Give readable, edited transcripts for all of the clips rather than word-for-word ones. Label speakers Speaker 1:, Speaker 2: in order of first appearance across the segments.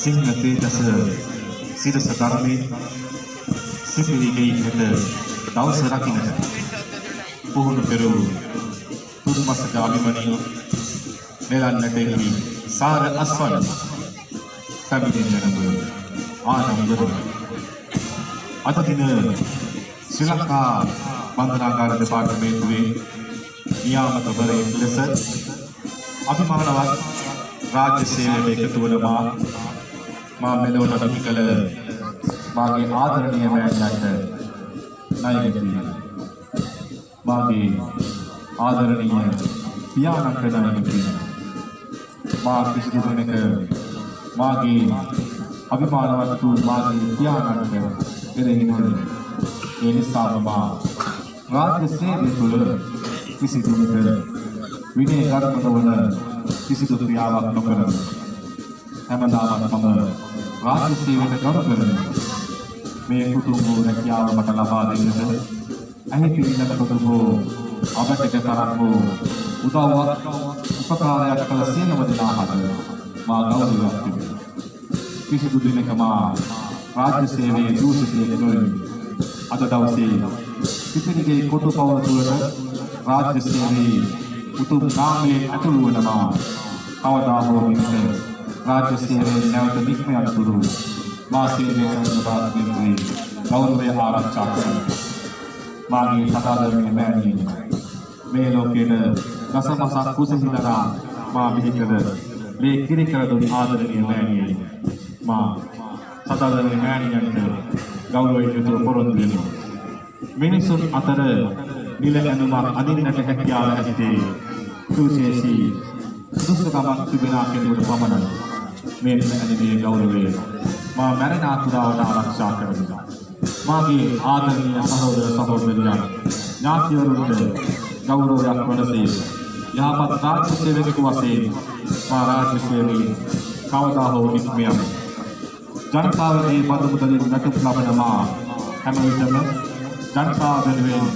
Speaker 1: සිංහ තේජස සිරස ධර්මයේ සිපිරිගේ හෙට දවස රකින්නට පුහුණු පෙරූ තුරුමසක අභිමනී නෙලන්නට එහි සාර අස්වන පැමිණෙන්නට ආනන්දවන අද දින ශ්‍රී ලංකා බන්ධනාගාර දෙපාර්තමේන්තුවේ නියාමකවරයෙකු ලෙස අභිමානවත් රාජ්‍ය සේවයට එකතු වන මා මෙලොවට අපි කළ මාගේ ආදරණීය මෑණියන්ට ණයගෙදී මාගේ ආදරණීය පියාණන්ට ණයගෙදී මා කිසිදු කෙනෙක් මාගේ අභිමානවත් වූ මාගේ පියාණන්ට දෙරෙහින ඒ නිසාම මා රාජ්‍ය සේවය තුළ කිසිදු කෙනෙක් විනය ගරුක නොවන කිසිදු ක්‍රියාවක් නොකරන හැමදාම මම රාජ්‍ය සේවයට ගරු කරන මේ කුතුහල වූ රැකියාව මට ලබා දෙන්නට ඇහි පිළිනක කොට හෝ අපට තරම් වූ උදව්වක් උපකාරයක් කළ සියලුම දෙනාට මා ගෞරවයක් තිබෙනවා. කිසිදු දිනක මා රාජ්‍ය සේවයේ දූෂිතයෙක් නොවෙමි. අද දවසේ සිපිරිගේ කොටු පවුල තුළට රාජ්‍ය සේවයේ උතුම් නාමයේ ඇතුළු වන මා කවදා හෝ මිනිස් රාජ්‍ය සේවයේ නැවත නික්ම යනතුරු මා සේවය කරන බාරගන්නේ ගෞරවය ආරක්ෂා කරනවා. මාගේ සදාදරණීය මෑණියනි මේ ලෝකයේ දසමසක් කුසහිඳලා මා බිහිකර මේ කිරිකර දුන් ආදරණීය මෑණියනි මා සදාදරණීය මෑණියන්ට ගෞරවයෙන් යුතුව පොරොන්දු වෙනවා. මිනිසුන් අතර නිල ඇඳුමක් අඳින්නට හැකියාව ඇත්තේ සුවිශේෂී සුදුසුකමක් තිබෙන කෙනෙකුට පමණයි. මේ ඇඳීමේ ගෞරවය මා මරණ ආතුරාවට ආරක්ෂා කරනවා. මාගේ ආදරණීය සහෝදර සහෝදරියන් ඥාතිවරුන්ට ගෞරවයක් වනසේ යහපත් රාජ්‍ය සේවකයෙකු වශයෙන් මා රාජ්‍ය සේවයේ කවදා හෝ නික්ම යමි. ජනතාවගේ පද මුදලින් නැටුම් ලබන මා හැම විටම ජනතාව වෙනුවෙන්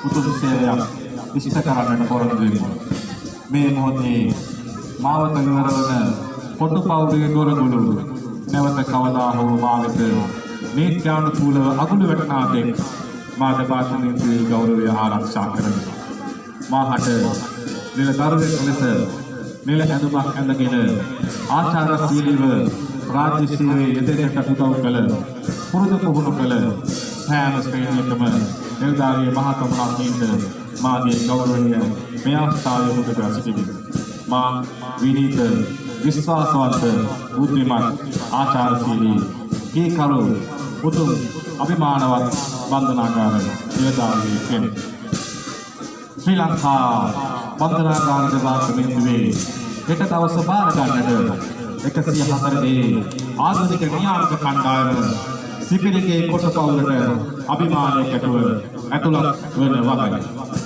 Speaker 1: උතුම් සේවයක් ඉෂ්ට කරන්නට පොරොන්දු වෙමි. මේ මොහොතේ මාවත නිවරවන පොට්ටුපවුලේ දොරගුළු නැවත කවදා හෝ මා වෙත නීත්‍යානුකූලව අගුළු වැටෙනා දෙක් මා දෙපාර්තමේන්තුවේ ගෞරවය ආරක්ෂා කරමි. මාහට නිලධාරියෙක් ලෙස නිල ඇඳුමක් ඇඳගෙන ආචාරශීලීව රාජ්‍ය සේවයේ යෙදෙන්නට උදව් කළ පුරුදු පුහුණු කළ සෑම ශ්‍රේණියකම නිලධාරී මහත්මයාට මාගේ ගෞරවනීය මේ අවස්ථාවේ මුදක සිටිමි. මා විනීත විශ්වාසවන්ත බුද්ධිමත් ආචාරශීලී කීකරු උතුම් අභිමානවත් බන්ධනාගාර නිලධාරී කෙනෙක්. ශ්‍රී ලංකා බන්ධනාගාර දෙපාර්තමේන්තුවේ හෙට දවස බාර ගන්නට 104 ආධුනික නියාමක කණ්ඩායම සිපිරිගේ කොටපවුලට අභිමානයකට ඇතුළත් වන වගයි.